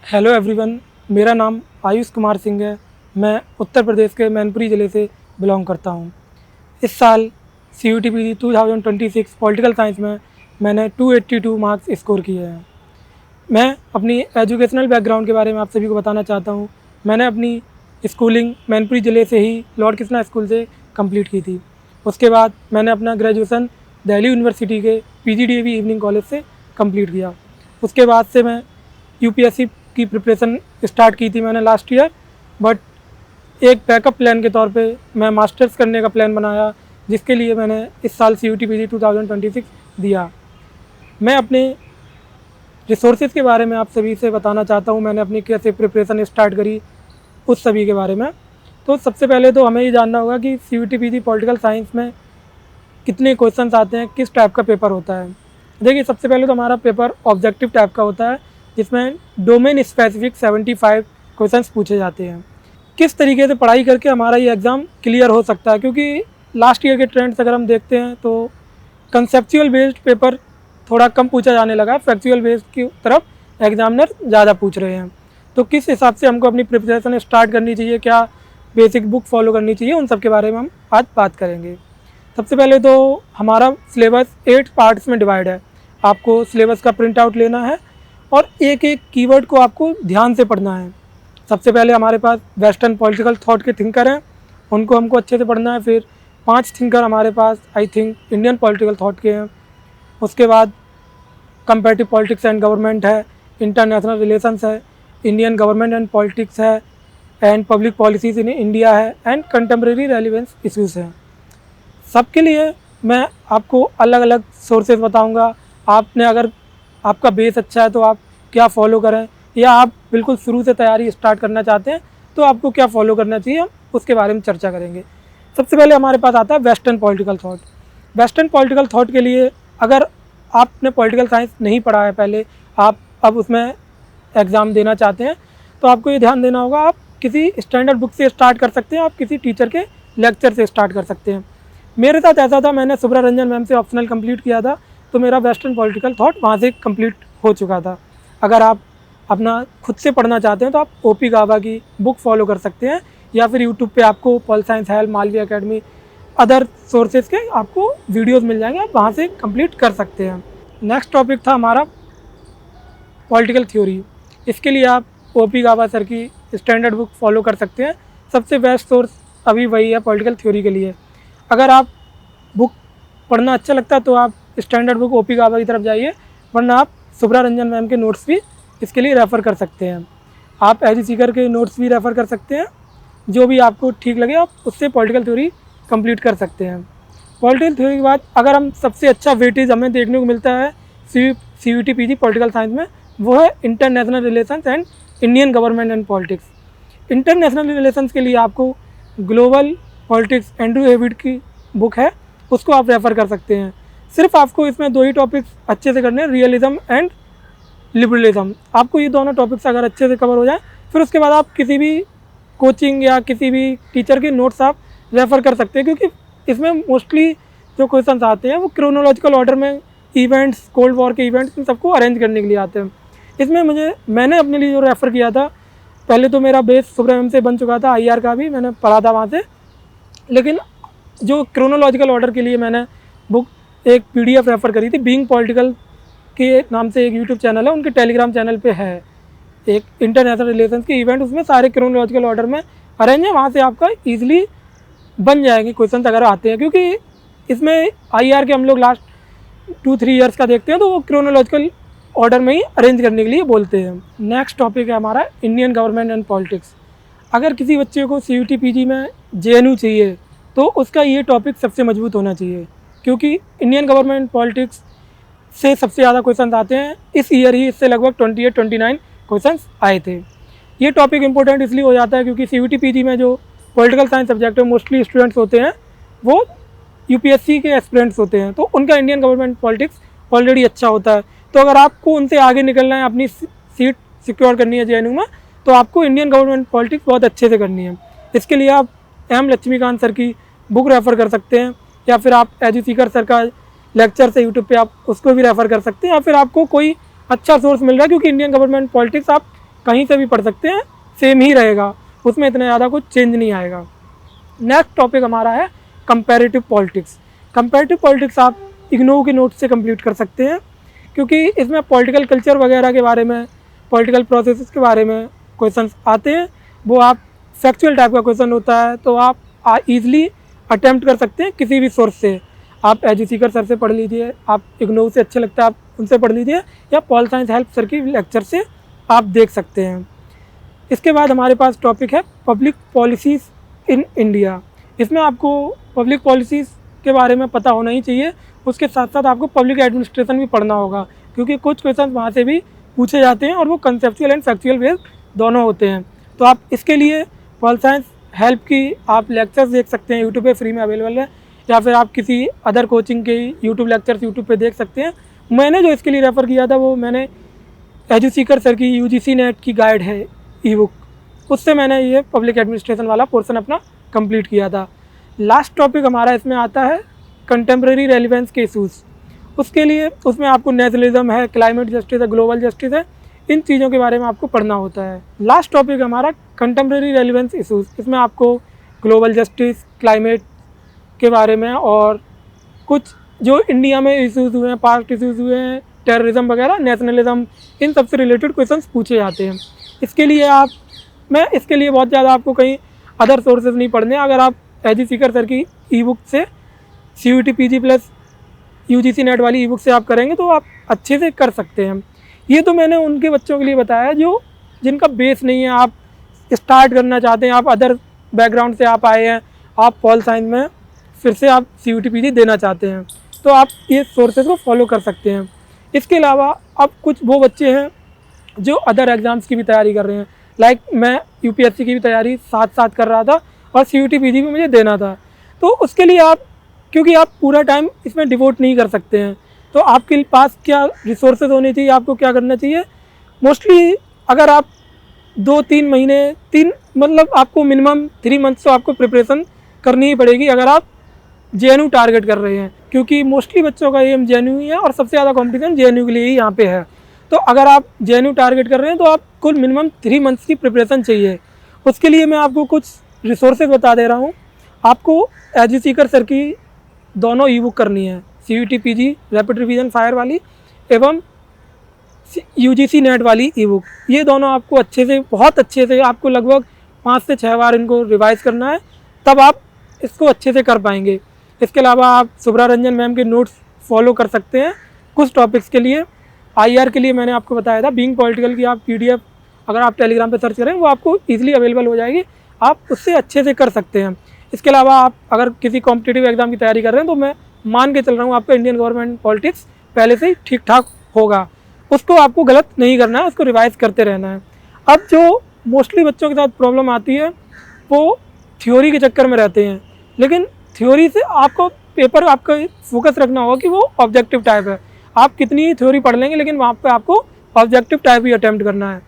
Hello everyone, मेरा नाम आयुष कुमार सिंह है। मैं उत्तर प्रदेश के मैनपुरी ज़िले से बिलोंग करता हूँ। इस साल CUT-PG 2026 पॉलिटिकल साइंस में मैंने 282 मार्क्स स्कोर किए हैं। मैं अपनी एजुकेशनल बैकग्राउंड के बारे में आप सभी को बताना चाहता हूँ। मैंने अपनी स्कूलिंग मैनपुरी ज़िले से ही लॉर्ड कृष्णा स्कूल से कंप्लीट की थी। उसके बाद मैंने अपना ग्रेजुएसन दिल्ली यूनिवर्सिटी के PGDAV इवनिंग कॉलेज से कंप्लीट किया। उसके बाद से मैं UPSC की प्रिपरेशन स्टार्ट की थी मैंने लास्ट ईयर, बट एक बैकअप प्लान के तौर पे मैं मास्टर्स करने का प्लान बनाया, जिसके लिए मैंने इस साल CUT-PG 2026 दिया। मैं अपने रिसोर्सेज के बारे में आप सभी से बताना चाहता हूँ। मैंने अपनी कैसे प्रिपरेशन स्टार्ट करी उस सभी के बारे में। तो सबसे पहले तो हमें ये जानना होगा कि CUT-PG पॉलिटिकल साइंस में कितने क्वेश्चंस आते हैं, किस टाइप का पेपर होता है। देखिए, सबसे पहले तो हमारा पेपर ऑब्जेक्टिव टाइप का होता है, जिसमें डोमेन स्पेसिफिक 75 क्वेश्चंस पूछे जाते हैं। किस तरीके से पढ़ाई करके हमारा ये एग्ज़ाम क्लियर हो सकता है, क्योंकि लास्ट ईयर के ट्रेंड्स अगर हम देखते हैं तो कंसेप्चुअल बेस्ड पेपर थोड़ा कम पूछा जाने लगा, फैक्चुअल बेस्ड की तरफ एग्जामिनर ज़्यादा पूछ रहे हैं। तो किस हिसाब से हमको अपनी प्रिपरेशन स्टार्ट करनी चाहिए, क्या बेसिक बुक फॉलो करनी चाहिए, उन सब के बारे में हम आज बात करेंगे। सबसे पहले तो हमारा सिलेबस 8 पार्ट्स में डिवाइड है। आपको सिलेबस का प्रिंट आउट लेना है और एक एक कीवर्ड को आपको ध्यान से पढ़ना है। सबसे पहले हमारे पास वेस्टर्न पॉलिटिकल थॉट के थिंकर हैं, उनको हमको अच्छे से पढ़ना है। फिर 5 थिंकर हमारे पास I think Indian political thought के हैं। उसके बाद कंपैरेटिव पॉलिटिक्स एंड गवर्नमेंट है, इंटरनेशनल रिलेशंस है, इंडियन गवर्नमेंट एंड पॉलिटिक्स है, and public policies in India है, एंड कंटेम्प्रेरी रेलिवेंस इश्यूज़ हैं। सबके लिए मैं आपको अलग अलग सोर्सेज बताऊंगा। आपने अगर आपका बेस अच्छा है तो आप क्या फ़ॉलो करें, या आप बिल्कुल शुरू से तैयारी स्टार्ट करना चाहते हैं तो आपको क्या फ़ॉलो करना चाहिए, हम उसके बारे में चर्चा करेंगे। सबसे पहले हमारे पास आता है western political thought. Western political thought के लिए अगर आपने पॉलिटिकल साइंस नहीं पढ़ा है पहले, आप अब उसमें एग्ज़ाम देना चाहते हैं, तो आपको ये ध्यान देना होगा, आप किसी स्टैंडर्ड बुक से स्टार्ट कर सकते हैं, आप किसी टीचर के लेक्चर से स्टार्ट कर सकते हैं। मेरे साथ ऐसा था, मैंने सुब्रा रंजन मैम से ऑप्शनल कंप्लीट किया था, तो मेरा वेस्टर्न पॉलिटिकल थॉट वहाँ से कंप्लीट हो चुका था। अगर आप अपना खुद से पढ़ना चाहते हैं तो आप OP गाबा की बुक फॉलो कर सकते हैं, या फिर यूट्यूब पे आपको pol science help, Malvi academy, other sources के आपको वीडियोज़ मिल जाएंगे, आप वहाँ से कंप्लीट कर सकते हैं। नेक्स्ट टॉपिक था हमारा पॉलिटिकल थ्योरी। इसके लिए आप OP गाबा सर की स्टैंडर्ड बुक फॉलो कर सकते हैं। सबसे बेस्ट सोर्स अभी वही है पॉलिटिकल थ्योरी के लिए। अगर आप बुक पढ़ना अच्छा लगता है तो आप स्टैंडर्ड बुक OP गाबा की तरफ जाइए, वरना आप सुब्रा रंजन मैम के नोट्स भी इसके लिए रेफ़र कर सकते हैं। आप एजी सीकर के नोट्स भी रेफ़र कर सकते हैं, जो भी आपको ठीक लगे आप उससे पॉलिटिकल थ्योरी कंप्लीट कर सकते हैं। पॉलिटिकल थ्योरी के बाद अगर हम सबसे अच्छा वेटेज हमें देखने को मिलता है CUT-PG पॉलिटिकल साइंस में, वो है international relations and Indian government and politics. International relations के लिए आपको ग्लोबल पॉलिटिक्स एंड्रू हेविड की बुक है, उसको आप रेफ़र कर सकते हैं। सिर्फ आपको इसमें 2 ही टॉपिक्स अच्छे से करने हैं, रियलिज्म एंड लिबरलिज्म। आपको ये दोनों टॉपिक्स अगर अच्छे से कवर हो जाए, फिर उसके बाद आप किसी भी कोचिंग या किसी भी टीचर के नोट्स आप रेफ़र कर सकते हैं, क्योंकि इसमें मोस्टली जो क्वेश्चंस आते हैं वो क्रोनोलॉजिकल ऑर्डर में इवेंट्स, कोल्ड वॉर के इवेंट्स, इन सबको अरेंज करने के लिए आते हैं। इसमें मैंने अपने लिए जो रेफ़र किया था, पहले तो मेरा बेस सुब्रा मैम से बन चुका था, IR का भी मैंने पढ़ा था वहाँ से, लेकिन जो क्रोनोलॉजिकल ऑर्डर के लिए मैंने बुक एक PDF रेफ़र करी थी। बीइंग पॉलिटिकल के नाम से एक यूट्यूब चैनल है, उनके टेलीग्राम चैनल पे है एक इंटरनेशनल रिलेशंस के इवेंट, उसमें सारे क्रोनोलॉजिकल ऑर्डर में अरेंज है। वहाँ से आपका ईजिली बन जाएंगे क्वेश्चन अगर आते हैं, क्योंकि इसमें IR के हम लोग लास्ट 2-3 ईयर्स का देखते हैं, तो वो क्रोनोलॉजिकल ऑर्डर में ही अरेंज करने के लिए बोलते हैं। नेक्स्ट टॉपिक है हमारा इंडियन गवर्नमेंट एंड पॉलिटिक्स। अगर किसी बच्चे को CUT-PG में JNU चाहिए तो उसका ये टॉपिक सबसे मजबूत होना चाहिए, क्योंकि इंडियन गवर्नमेंट पॉलिटिक्स से सबसे ज़्यादा क्वेश्चन आते हैं। इस ईयर ही इससे लगभग 28-29 क्वेश्चन आए थे। ये टॉपिक इंपॉर्टेंट इसलिए हो जाता है क्योंकि CUT-PG में जो पॉलिटिकल साइंस सब्जेक्ट में मोस्टली स्टूडेंट्स होते हैं वो UPSC के एस्पिरेंट्स होते हैं, तो उनका इंडियन गवर्नमेंट पॉलिटिक्स ऑलरेडी अच्छा होता है। तो अगर आपको उनसे आगे निकलना है, अपनी सीट सिक्योर करनी है JNU में, तो आपको इंडियन गवर्नमेंट पॉलिटिक्स बहुत अच्छे से करनी है। इसके लिए आप M लक्ष्मीकांत सर की बुक रेफ़र कर सकते हैं, या फिर आप एजी सीकर सर का लेक्चर से यूट्यूब पे आप उसको भी रेफ़र कर सकते हैं, या फिर आपको कोई अच्छा सोर्स मिल रहा है, क्योंकि इंडियन गवर्नमेंट पॉलिटिक्स आप कहीं से भी पढ़ सकते हैं, सेम ही रहेगा, उसमें इतना ज़्यादा कुछ चेंज नहीं आएगा। नेक्स्ट टॉपिक हमारा है कंपैरेटिव पॉलिटिक्स। कंपैरेटिव पॉलिटिक्स आप इग्नू के नोट से कंप्लीट कर सकते हैं, क्योंकि इसमें पॉलिटिकल कल्चर वगैरह के बारे में, पॉलिटिकल प्रोसेस के बारे में क्वेश्चन आते हैं। वो आप फैक्चुअल टाइप का क्वेश्चन होता है, तो आप ईजिली अटैम्प्ट कर सकते हैं किसी भी सोर्स से। आप एजी सीकर सर से पढ़ लीजिए, आप इग्नू से अच्छे लगता है आप उनसे पढ़ लीजिए, या पॉल साइंस हेल्प सर की लेक्चर से आप देख सकते हैं। इसके बाद हमारे पास टॉपिक है पब्लिक पॉलिसीज़ इन इंडिया। इसमें आपको पब्लिक पॉलिसीज़ के बारे में पता होना ही चाहिए, उसके साथ साथ आपको पब्लिक एडमिनिस्ट्रेशन भी पढ़ना होगा, क्योंकि कुछ क्वेश्चन वहाँ से भी पूछे जाते हैं और वो कंसेप्चुअल एंड फैक्चुअल बेस्ड दोनों होते हैं। तो आप इसके लिए पॉल साइंस हेल्प की आप लेक्चर्स देख सकते हैं, यूट्यूब पे फ्री में अवेलेबल है, या फिर आप किसी अदर कोचिंग के यूट्यूब लेक्चर्स यूट्यूब पे देख सकते हैं। मैंने जो इसके लिए रेफ़र किया था वो मैंने एजू सीकर सर की यूजीसी नेट की गाइड है ई बुक, उससे मैंने ये पब्लिक एडमिनिस्ट्रेशन वाला पोर्शन अपना कंप्लीट किया था। लास्ट टॉपिक हमारा इसमें आता है कंटेम्प्रेरी रेलिवेंस के इशूज़। उसके लिए उसमें आपको नेशनलिज्म है, क्लाइमेट जस्टिस है, ग्लोबल जस्टिस है, इन चीज़ों के बारे में आपको पढ़ना होता है। लास्ट टॉपिक हमारा कंटेम्प्रेरी रेलिवेंस इशूज़। इसमें आपको ग्लोबल जस्टिस, क्लाइमेट के बारे में और कुछ जो इंडिया में इशूज़ हुए हैं, पास्ट इशूज़ हुए हैं, टेररिज्म वगैरह, नेशनलिज्म, इन सब से रिलेटेड क्वेश्चंस पूछे जाते हैं। इसके लिए इसके लिए बहुत ज़्यादा आपको कहीं अदर सोर्सेज नहीं पढ़ने। अगर आप एजी सीकर सर की ई बुक से CUET PG plus UGC net वाली ई बुक से आप करेंगे तो आप अच्छे से कर सकते हैं। ये तो मैंने उनके बच्चों के लिए बताया जिनका बेस नहीं है, आप स्टार्ट करना चाहते हैं, आप अदर बैकग्राउंड से आप आए हैं, आप पॉल साइंस में फिर से आप CUET PG देना चाहते हैं, तो आप ये सोर्सेज को फॉलो कर सकते हैं। इसके अलावा अब कुछ वो बच्चे हैं जो अदर एग्ज़ाम्स की भी तैयारी कर रहे हैं, लाइक मैं UPSC की भी तैयारी साथ साथ कर रहा था और CUET PG भी मुझे देना था। तो उसके लिए क्योंकि आप पूरा टाइम इसमें डिवोट नहीं कर सकते हैं, तो आपके पास क्या रिसोर्सेज होने चाहिए, आपको क्या करना चाहिए। मोस्टली अगर आप 2-3 महीने मतलब आपको मिनिमम 3 मंथ्स तो आपको प्रिपरेशन करनी ही पड़ेगी अगर आप JNU टारगेट कर रहे हैं, क्योंकि मोस्टली बच्चों का एम JNU ही है और सबसे ज़्यादा कॉम्पिटिशन JNU के लिए ही यहाँ पे है। तो अगर आप JNU टारगेट कर रहे हैं तो आप कुल मिनिमम 3 मंथ्स की प्रिपरेशन चाहिए। उसके लिए मैं आपको कुछ रिसोर्सेज बता दे रहा हूँ। आपको एजी सीकर सर की दोनों ई बुक करनी है, CUET PG rapid revision fire वाली एवं UGC नेट वाली ई बुक। ये दोनों आपको बहुत अच्छे से आपको लगभग 5 से 6 बार इनको रिवाइज़ करना है, तब आप इसको अच्छे से कर पाएंगे। इसके अलावा आप सुब्रा रंजन मैम के नोट्स फॉलो कर सकते हैं कुछ टॉपिक्स के लिए। IR के लिए मैंने आपको बताया था, बीइंग पॉलिटिकल की आप PDF अगर आप टेलीग्राम पे सर्च करें वो आपको ईजिली अवेलेबल हो जाएगी, आप उससे अच्छे से कर सकते हैं। इसके अलावा आप अगर किसी कॉम्पिटिटिव एग्जाम की तैयारी कर रहे हैं तो मैं मान के चल रहा हूँ आपका इंडियन गवर्नमेंट पॉलिटिक्स पहले से ही ठीक ठाक होगा, उसको आपको गलत नहीं करना है, उसको रिवाइज करते रहना है। अब जो मोस्टली बच्चों के साथ प्रॉब्लम आती है वो थ्योरी के चक्कर में रहते हैं, लेकिन थ्योरी से आपको पेपर आपका फोकस रखना होगा कि वो ऑब्जेक्टिव टाइप है। आप कितनी ही थ्योरी पढ़ लेंगे लेकिन वहाँ पे आपको ऑब्जेक्टिव टाइप ही अटैम्प्ट करना है।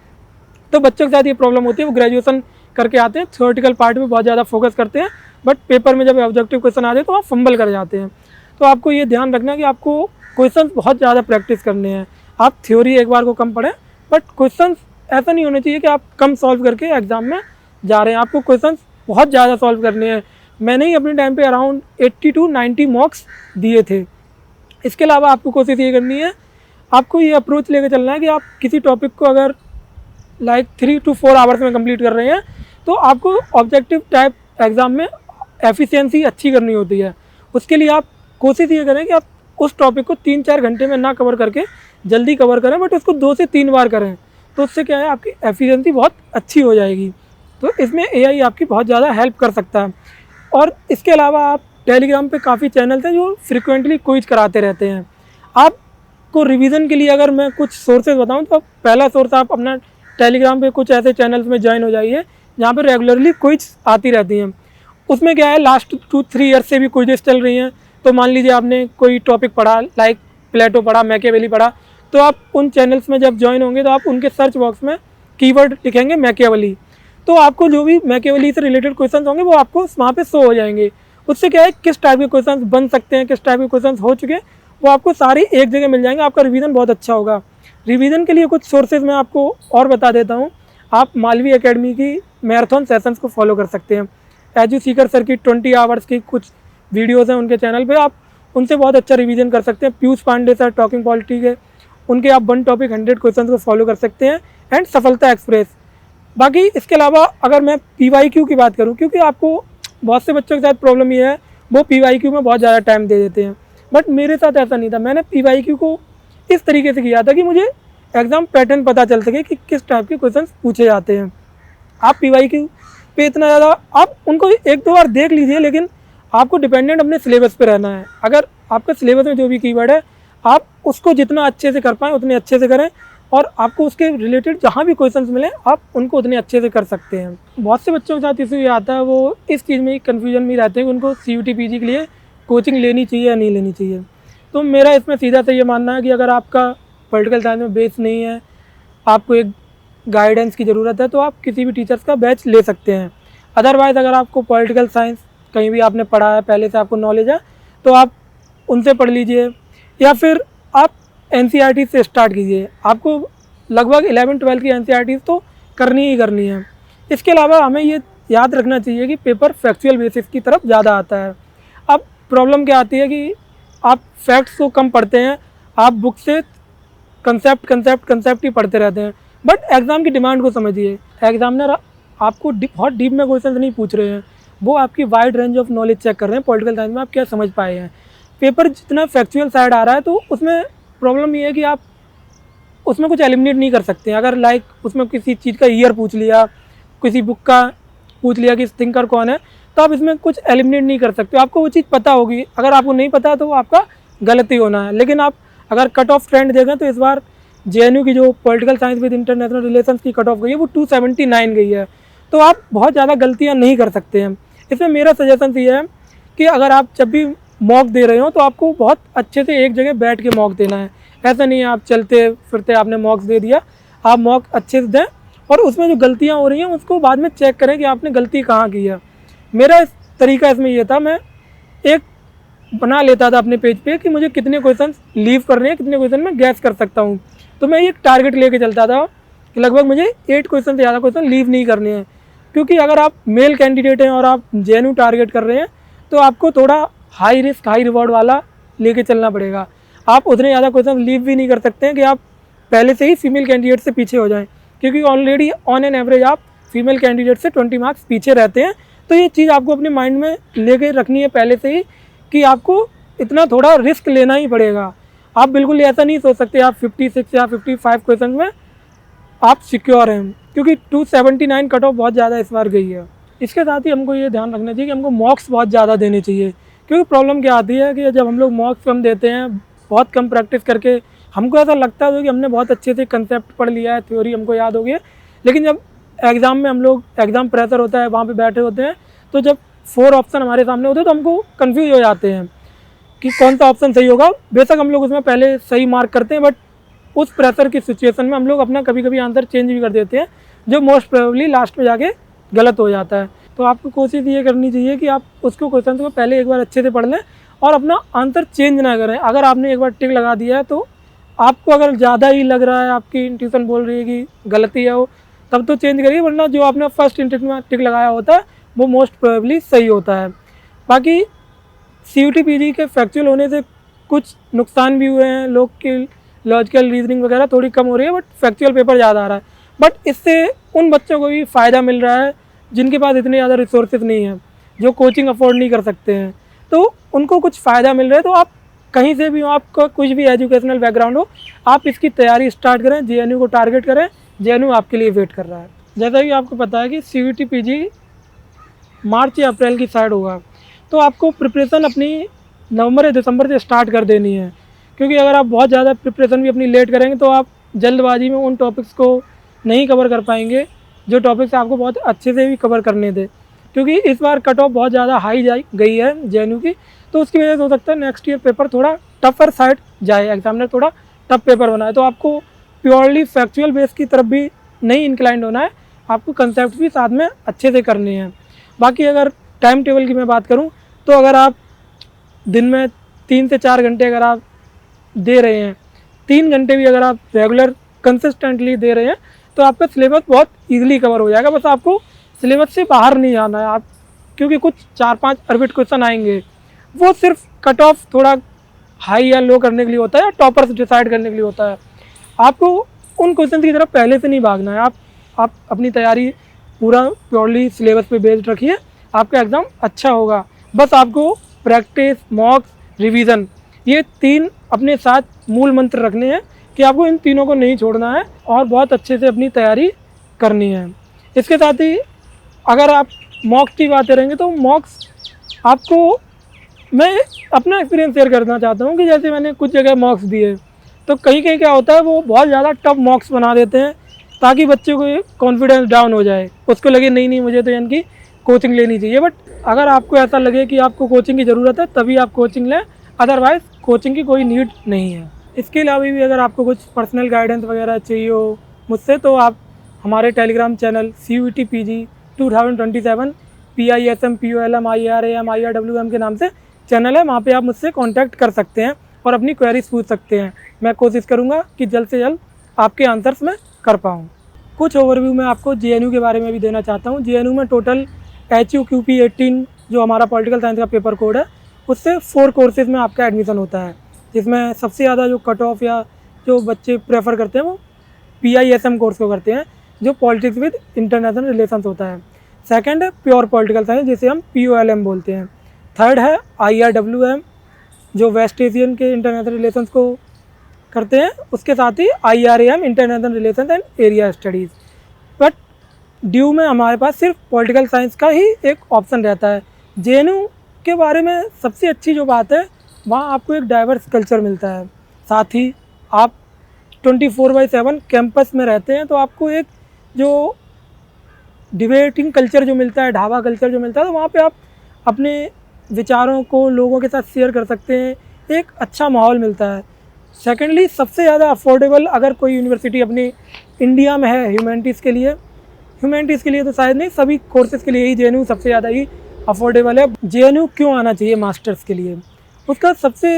तो बच्चों के साथ ये प्रॉब्लम होती है, वो ग्रेजुएशन करके आते हैं, थ्योरेटिकल पार्ट में बहुत ज़्यादा फोकस करते हैं, बट पेपर में जब ऑब्जेक्टिव क्वेश्चन आते हैं तो आप फंबल कर जाते हैं। तो आपको ये ध्यान रखना है कि आपको क्वेश्चन बहुत ज़्यादा प्रैक्टिस करने हैं। आप थ्योरी एक बार को कम पढ़ें, बट क्वेश्चन ऐसा नहीं होना चाहिए कि आप कम सॉल्व करके एग्जाम में जा रहे हैं, आपको क्वेश्चन बहुत ज़्यादा सॉल्व करने हैं। मैंने ही अपने टाइम पे अराउंड 80 to 90 मॉक्स दिए थे। इसके अलावा आपको कोशिश ये करनी है, आपको ये अप्रोच लेकर चलना है कि आप किसी टॉपिक को अगर लाइक 3 to 4 आवर्स में कंप्लीट कर रहे हैं तो आपको ऑब्जेक्टिव टाइप एग्ज़ाम में एफिशिएंसी अच्छी करनी होती है। उसके लिए आप कोशिश ये करें कि आप उस टॉपिक को 3-4 घंटे में ना कवर करके जल्दी कवर करें, बट उसको 2 से 3 बार करें, तो उससे क्या है आपकी एफिशिएंसी बहुत अच्छी हो जाएगी। तो इसमें AI आपकी बहुत ज़्यादा हेल्प कर सकता है। और इसके अलावा आप टेलीग्राम पे काफ़ी चैनल्स हैं जो फ्रिक्वेंटली क्विज कराते रहते हैं। आपको रिवीजन के लिए अगर मैं कुछ सोर्सेज बताऊं तो पहला सोर्स आप अपना टेलीग्राम पे कुछ ऐसे चैनल्स में ज्वाइन हो जाइए जहाँ पे रेगुलरली क्विज आती रहती हैं। उसमें क्या है, लास्ट 2-3 ईयर्स से भी क्विजेस चल रही हैं। तो मान लीजिए आपने कोई टॉपिक पढ़ा, लाइक प्लेटो पढ़ा, मैकियावेली पढ़ा, तो आप उन चैनल्स में जब ज्वाइन होंगे तो आप उनके सर्च बॉक्स में कीवर्ड लिखेंगे मैकियावेली, तो आपको जो भी मैकियावेली से रिलेटेड क्वेश्चन होंगे वो आपको वहाँ पे शो हो जाएंगे। उससे क्या है, किस टाइप के क्वेश्चन बन सकते हैं, किस टाइप के क्वेश्चन हो चुके हैं, वो आपको सारी एक जगह मिल जाएंगे। आपका रिवीजन बहुत अच्छा होगा। रिवीजन के लिए कुछ सोर्सेज मैं आपको और बता देता हूँ। आप मालवी एकेडमी की मैराथन सेशंस को फॉलो कर सकते हैं। एजू सीकर सर की 20 आवर्स की कुछ वीडियोज़ हैं उनके चैनल पे, आप उनसे बहुत अच्छा रिवीजन कर सकते हैं। Piyush Pandey sir talking polity के, उनके आप 1 टॉपिक 100 क्वेश्चन को फॉलो कर सकते हैं। एंड सफलता एक्सप्रेस। बाकी इसके अलावा अगर मैं PYQ की बात करूं, क्योंकि आपको बहुत से बच्चों के साथ प्रॉब्लम ये है वो PYQ में बहुत ज़्यादा टाइम दे देते हैं, बट मेरे साथ ऐसा नहीं था। मैंने PYQ को इस तरीके से किया था कि मुझे एग्ज़ाम पैटर्न पता चल सके कि किस टाइप के क्वेश्चन पूछे जाते हैं। आप PYQ पे इतना ज़्यादा आप उनको 1-2 बार देख लीजिए, लेकिन आपको डिपेंडेंट अपने सिलेबस पे रहना है। अगर आपके सिलेबस में जो भी कीवर्ड है आप उसको जितना अच्छे से कर पाएँ उतने अच्छे से करें, और आपको उसके रिलेटेड जहाँ भी क्वेश्चंस मिले आप उनको उतने अच्छे से कर सकते हैं। बहुत से बच्चों के साथ इशू ये आता है, वो इस चीज़ में कन्फ्यूजन में रहते हैं कि उनको CUT PG के लिए कोचिंग लेनी चाहिए या नहीं लेनी चाहिए। तो मेरा इसमें सीधा से ये मानना है कि अगर आपका पॉलिटिकल साइंस में बेस नहीं है, आपको एक गाइडेंस की ज़रूरत है, तो आप किसी भी टीचर्स का बैच ले सकते हैं। अदरवाइज़ अगर आपको पॉलिटिकल साइंस कहीं भी आपने पढ़ा है, पहले से आपको नॉलेज है, तो आप उनसे पढ़ लीजिए, या फिर आप NCERT से स्टार्ट कीजिए। आपको लगभग 11-12 की NCERT तो करनी ही करनी है। इसके अलावा हमें ये याद रखना चाहिए कि पेपर फैक्चुअल बेसिस की तरफ ज़्यादा आता है। अब प्रॉब्लम क्या आती है कि आप फैक्ट्स को कम पढ़ते हैं, आप बुक से कंसेप्ट ही पढ़ते रहते हैं, बट एग्ज़ाम की डिमांड को समझिए। एग्जामिनर आपको बहुत डीप में क्वेश्चन नहीं पूछ रहे हैं, वो आपकी wide range of knowledge check कर रहे हैं पॉलिटिकल साइंस में आप क्या समझ पाए हैं। पेपर जितना फैक्चुअल साइड आ रहा है तो उसमें प्रॉब्लम ये है कि आप उसमें कुछ एलिमिनेट नहीं कर सकते हैं। अगर लाइक उसमें किसी चीज़ का ईयर पूछ लिया, किसी बुक का पूछ लिया कि थिंकर कौन है, तो आप इसमें कुछ एलिमिनेट नहीं कर सकते। आपको वो चीज़ पता होगी, अगर आपको नहीं पता तो आपका गलती होना है। लेकिन आप अगर कट ऑफ ट्रेंड देखें तो इस बार JNU की जो political science with international relations की कट ऑफ गई है वो 279 गई है, तो आप बहुत ज़्यादा गलतियाँ नहीं कर सकते हैं। इसमें मेरा सजेशन ये है कि अगर आप जब भी मॉक दे रहे हो तो आपको बहुत अच्छे से एक जगह बैठ के मॉक देना है। ऐसा नहीं है आप चलते फिरते आपने मॉक्स दे दिया, आप मॉक अच्छे से दें और उसमें जो गलतियां हो रही हैं उसको बाद में चेक करें कि आपने गलती कहाँ की है। मेरा तरीका इसमें ये था, मैं एक बना लेता था अपने पेज पे कि मुझे कितने क्वेश्चन लीव करने हैं, कितने क्वेश्चन मैं गैस कर सकता हूँ। तो मैं एक टारगेट लेके चलता था कि लगभग मुझे 8 क्वेश्चन से ज़्यादा क्वेश्चन लीव नहीं करने हैं, क्योंकि अगर आप मेल कैंडिडेट हैं और आप JNU टारगेट कर रहे हैं तो आपको थोड़ा हाई रिस्क हाई रिवॉर्ड वाला लेके चलना पड़ेगा। आप उतने ज़्यादा क्वेश्चन लीव भी नहीं कर सकते हैं कि आप पहले से ही फीमेल कैंडिडेट से पीछे हो जाएं, क्योंकि ऑलरेडी ऑन एन एवरेज आप फीमेल कैंडिडेट से 20 मार्क्स पीछे रहते हैं। तो ये चीज़ आपको अपने माइंड में लेके रखनी है पहले से ही कि आपको इतना थोड़ा रिस्क लेना ही पड़ेगा। आप बिल्कुल ऐसा नहीं सोच सकते आप 56 या 55 क्वेश्चन में आप सिक्योर हैं, क्योंकि 279 कट ऑफ बहुत ज़्यादा इस बार गई है। इसके साथ ही हमको ये ध्यान रखना चाहिए कि हमको मॉक्स बहुत ज़्यादा देने चाहिए, क्योंकि प्रॉब्लम क्या आती है कि जब हम लोग मॉक्स कम देते हैं, बहुत कम प्रैक्टिस करके हमको ऐसा लगता है कि हमने बहुत अच्छे से कंसेप्ट पढ़ लिया है, थ्योरी हमको याद हो गई है, लेकिन जब एग्ज़ाम में हम लोग एग्ज़ाम प्रेशर होता है वहाँ पे बैठे होते हैं, तो जब 4 ऑप्शन हमारे सामने होते हैं तो हमको कन्फ्यूज हो जाते हैं कि कौन सा ऑप्शन सही होगा। बेशक हम लोग उसमें पहले सही मार्क करते हैं, बट उस प्रेशर की सिचुएशन में हम लोग अपना कभी कभी आंसर चेंज भी कर देते हैं, जो मोस्ट प्रोबेबली लास्ट में जाके गलत हो जाता है। तो आपको कोशिश ये करनी चाहिए कि आप उसको क्वेश्चन को पहले एक बार अच्छे से पढ़ लें और अपना आंसर चेंज ना करें। अगर आपने एक बार टिक लगा दिया है तो आपको अगर ज़्यादा ही लग रहा है, आपकी इंट्यूशन बोल रही है कि गलती है वो, तब तो चेंज करिए, वरना जो आपने फर्स्ट इंटेंट में टिक लगाया होता है वो मोस्ट प्रोबेबली सही होता है। बाकी CUT PG के फैक्चुअल होने से कुछ नुकसान भी हुए हैं, लोग की लॉजिकल रीजनिंग वगैरह थोड़ी कम हो रही है, बट फैक्चुअल पेपर ज़्यादा आ रहा है। बट इससे उन बच्चों को भी फ़ायदा मिल रहा है जिनके पास इतने ज़्यादा रिसोर्सेज नहीं हैं, जो कोचिंग अफोर्ड नहीं कर सकते हैं, तो उनको कुछ फ़ायदा मिल रहा है। तो आप कहीं से भी हो, आपका कुछ भी एजुकेशनल बैकग्राउंड हो, आप इसकी तैयारी स्टार्ट करें, JNU को टारगेट करें, JNU आपके लिए वेट कर रहा है। जैसा कि आपको पता है कि CUT PG मार्च या अप्रैल की साइड होगा, तो आपको प्रिपरेशन अपनी नवंबर या दिसंबर से स्टार्ट कर देनी है, क्योंकि अगर आप बहुत ज़्यादा प्रिपरेशन भी अपनी लेट करेंगे तो आप जल्दबाजी में उन टॉपिक्स को नहीं कवर कर पाएंगे जो टॉपिक्स आपको बहुत अच्छे से भी कवर करने थे। क्योंकि इस बार कट ऑफ बहुत ज़्यादा हाई गई है JNU की, तो उसकी वजह से हो सकता है नेक्स्ट ईयर पेपर थोड़ा टफर साइड जाए, एग्जामिनर थोड़ा टफ पेपर बनाए। तो आपको प्योरली फैक्चुअल बेस की तरफ भी नहीं इंक्लाइंड होना है, आपको कंसेप्ट भी साथ में अच्छे से करने हैं। बाकी अगर टाइम टेबल की मैं बात करूं तो अगर आप दिन में 3 से 4 घंटे अगर आप दे रहे हैं, 3 घंटे भी अगर आप रेगुलर कंसिस्टेंटली दे रहे हैं, तो आपका सिलेबस बहुत ईजिली कवर हो जाएगा। बस आपको सिलेबस से बाहर नहीं जाना है आप, क्योंकि कुछ 4-5 अर्बिट क्वेश्चन आएंगे, वो सिर्फ कट ऑफ थोड़ा हाई या लो करने के लिए होता है या टॉपर्स डिसाइड करने के लिए होता है। आपको उन क्वेश्चन की तरफ पहले से नहीं भागना है। आप अपनी तैयारी पूरा प्योरली सिलेबस पे बेस्ड रखिए, आपका एग्ज़ाम अच्छा होगा। बस आपको प्रैक्टिस, मॉक्स, रिवीजन, ये 3 अपने साथ मूल मंत्र रखने हैं कि आपको इन तीनों को नहीं छोड़ना है और बहुत अच्छे से अपनी तैयारी करनी है। इसके साथ ही अगर आप मॉक्स की बात करेंगे तो मॉक्स आपको मैं अपना एक्सपीरियंस शेयर करना चाहता हूँ कि जैसे मैंने कुछ जगह मॉक्स दिए, तो कहीं कहीं क्या होता है, वो बहुत ज़्यादा टफ मॉक्स बना देते हैं ताकि बच्चे को कॉन्फिडेंस डाउन हो जाए, उसको लगे नहीं मुझे तो इनकी कोचिंग लेनी चाहिए। बट अगर आपको ऐसा लगे कि आपको कोचिंग की ज़रूरत है तभी आप कोचिंग लें, अदरवाइज़ कोचिंग की कोई नीड नहीं है। इसके अलावा भी अगर आपको कुछ पर्सनल गाइडेंस वगैरह चाहिए हो मुझसे, तो आप हमारे Telegram channel CUET PG 2027 PISM POLM IRAM IRWM के नाम से चैनल है, वहाँ पे आप मुझसे कांटेक्ट कर सकते हैं और अपनी क्वेरीज पूछ सकते हैं। मैं कोशिश करूँगा कि जल्द से जल्द आपके आंसर्स मैं कर पाऊँ। कुछ ओवरव्यू मैं आपको JNU के बारे में भी देना चाहता हूँ। JNU में टोटल HUQP 18 जो हमारा पॉलिटिकल साइंस का पेपर कोड है, उससे 4 कोर्सेज़ में आपका एडमिशन होता है, जिसमें सबसे ज़्यादा जो कट ऑफ या जो बच्चे प्रेफर करते हैं वो PISM कोर्स को करते हैं, जो पॉलिटिक्स विद इंटरनेशनल रिलेशंस होता है। सेकंड है प्योर पॉलिटिकल साइंस, जिसे हम POLM बोलते हैं। थर्ड है IRWM, जो वेस्ट एशियन के इंटरनेशनल रिलेशंस को करते हैं। उसके साथ ही IRAM international relations and area studies. But due में हमारे पास सिर्फ पॉलिटिकल साइंस का ही एक ऑप्शन रहता है। JNU के बारे में सबसे अच्छी जो बात है, वहाँ आपको एक डाइवर्स कल्चर मिलता है, साथ ही आप 24/7 कैंपस में रहते हैं, तो आपको एक जो डिबेटिंग कल्चर जो मिलता है, ढाबा कल्चर जो मिलता है, तो वहाँ पे आप अपने विचारों को लोगों के साथ शेयर कर सकते हैं, एक अच्छा माहौल मिलता है। सेकेंडली सबसे ज़्यादा अफोर्डेबल अगर कोई यूनिवर्सिटी अपनी इंडिया में है ह्यूमैनिटीज़ के लिए तो शायद नहीं, सभी कोर्सेज़ के लिए ही JNU सबसे ज़्यादा ही अफोर्डेबल है। JNU क्यों आना चाहिए मास्टर्स के लिए? उसका सबसे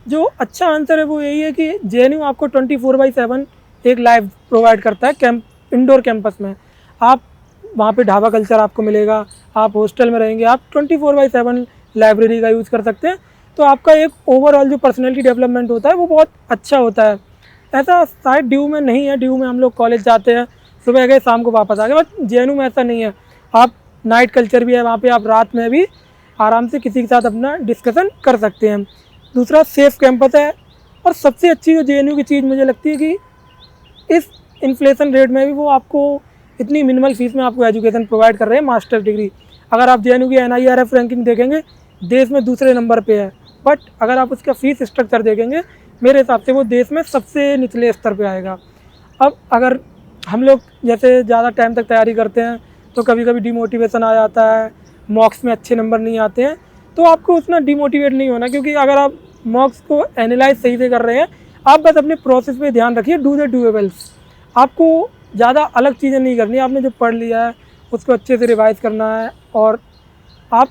जो अच्छा आंसर है वो यही है कि JNU आपको 24/7 एक लाइफ प्रोवाइड करता है इंडोर कैंपस में। आप वहाँ पे ढाबा कल्चर आपको मिलेगा, आप हॉस्टल में रहेंगे, आप 24/7 लाइब्रेरी का यूज़ कर सकते हैं, तो आपका एक ओवरऑल जो पर्सनैलिटी डेवलपमेंट होता है वो बहुत अच्छा होता है। ऐसा शायद ड्यू में नहीं है। ड्यू में हम लोग कॉलेज जाते हैं, सुबह गए शाम को वापस आ गए, बट JNU में ऐसा नहीं है। आप नाइट कल्चर भी है वहाँ पे, आप रात में भी आराम से किसी के साथ अपना डिस्कशन कर सकते हैं। दूसरा सेफ कैंपस है, और सबसे अच्छी जो JNU की चीज़ मुझे लगती है कि इस इन्फ्लेशन रेट में भी वो आपको इतनी मिनिमल फीस में आपको एजुकेशन प्रोवाइड कर रहे हैं, मास्टर डिग्री। अगर आप JNU की NIRF रैंकिंग देखेंगे, देश में दूसरे नंबर पे है, बट अगर आप उसका फ़ीस स्ट्रक्चर देखेंगे, मेरे हिसाब से वो देश में सबसे निचले स्तर पे आएगा। अब अगर हम लोग जैसे ज़्यादा टाइम तक तैयारी करते हैं तो कभी कभी डिमोटिवेशन आ जाता है, मॉक्स में अच्छे नंबर नहीं आते हैं, तो आपको उतना डिमोटिवेट नहीं होना, क्योंकि अगर आप मॉक्स को एनालाइज सही से कर रहे हैं, आप बस अपने प्रोसेस पे ध्यान रखिए, डू द डूएबल्स। आपको ज़्यादा अलग चीज़ें नहीं करनी, आपने जो पढ़ लिया है उसको अच्छे से रिवाइज करना है, और आप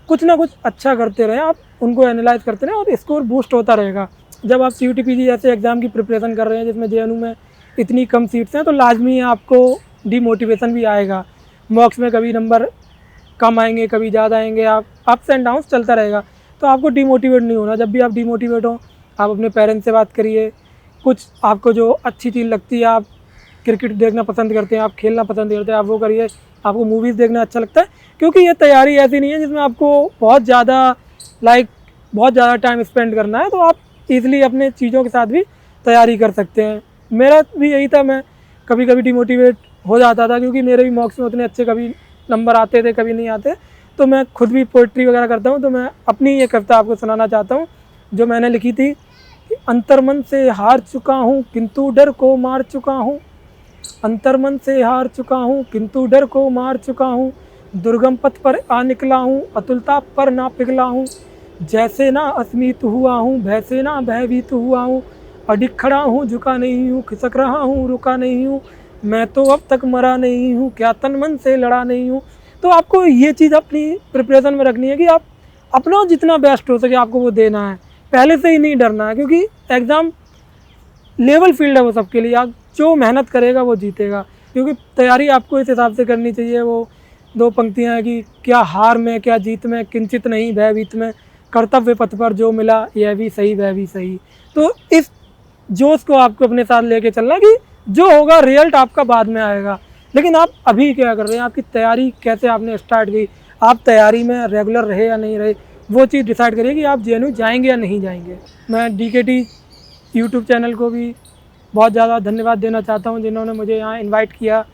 कुछ ना कुछ अच्छा करते रहें, आप उनको एनालाइज करते रहें और स्कोर बूस्ट होता रहेगा। जब आप CUET PG जैसे एग्ज़ाम की प्रिपरेशन कर रहे हैं जिसमें JNU में इतनी कम सीट्स हैं, तो लाजमी है आपको डिमोटिवेशन भी आएगा। मॉक्स में कभी नंबर कम आएंगे, कभी ज़्यादा आएंगे, आप अप्स एंड डाउन्स चलता रहेगा, तो आपको डिमोटिवेट नहीं होना। जब भी आप डिमोटिवेट हो, आप अपने पेरेंट्स से बात करिए। कुछ आपको जो अच्छी चीज़ लगती है, आप क्रिकेट देखना पसंद करते हैं, आप खेलना पसंद करते हैं, आप वो करिए। आपको मूवीज़ देखना अच्छा लगता है, क्योंकि ये तैयारी ऐसी नहीं है जिसमें आपको बहुत ज़्यादा टाइम स्पेंड करना है, तो आप ईज़िली अपने चीज़ों के साथ भी तैयारी कर सकते हैं। मेरा भी यही था, मैं कभी कभी डिमोटिवेट हो जाता था, क्योंकि मेरे भी मॉक्स में उतने अच्छे कभी नंबर आते थे, कभी नहीं आते। तो मैं खुद भी पोइट्री वगैरह करता हूँ, तो मैं अपनी ये कविता आपको सुनाना चाहता हूँ जो मैंने लिखी थी। अंतर्मन से हार चुका हूँ किंतु डर को मार चुका हूँ, अंतर्मन से हार चुका हूँ किंतु डर को मार चुका हूँ, दुर्गम पथ पर आ निकला हूँ, अतुलता पर ना पिघला हूँ, जैसे ना अस्मित हुआ हूँ, भय से ना भयभीत हुआ हूँ, अडिग खड़ा हूँ, झुका नहीं हूँ, खिसक रहा हूँ, रुका नहीं हूँ, मैं तो अब तक मरा नहीं हूँ, क्या तन मन से लड़ा नहीं हूँ। तो आपको ये चीज़ अपनी प्रिपरेशन में रखनी है कि आप अपना जितना बेस्ट हो सके आपको वो देना है, पहले से ही नहीं डरना है, क्योंकि एग्ज़ाम लेवल फील्ड है वो सबके लिए। आप जो मेहनत करेगा वो जीतेगा। क्योंकि तैयारी आपको इस हिसाब से करनी चाहिए, वो 2 पंक्तियाँ हैं कि क्या हार में क्या जीत में किंचित नहीं भयभीत में, कर्तव्य पथ पर जो मिला यह भी सही वह भी सही। तो इस जोश को आपको अपने साथ लेके चलना है कि जो होगा रिजल्ट आपका बाद में आएगा, लेकिन आप अभी क्या कर रहे हैं, आपकी तैयारी कैसे आपने स्टार्ट की, आप तैयारी में रेगुलर रहे या नहीं रहे, वो चीज़ डिसाइड करिए कि आप जेएनयू जाएंगे या नहीं जाएंगे। मैं डीकेटी यूट्यूब चैनल को भी बहुत ज़्यादा धन्यवाद देना चाहता हूँ, जिन्होंने मुझे यहाँ इनवाइट किया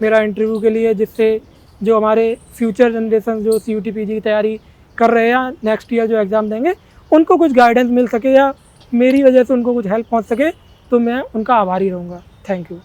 मेरा इंटरव्यू के लिए, जिससे जो हमारे फ्यूचर जनरेशन जो CUT PG की तैयारी कर रहे हैं, नेक्स्ट ईयर जो एग्ज़ाम देंगे, उनको कुछ गाइडेंस मिल सके या मेरी वजह से उनको कुछ हेल्प पहुँच सके, तो मैं उनका आभारी रहूँगा। Thank you.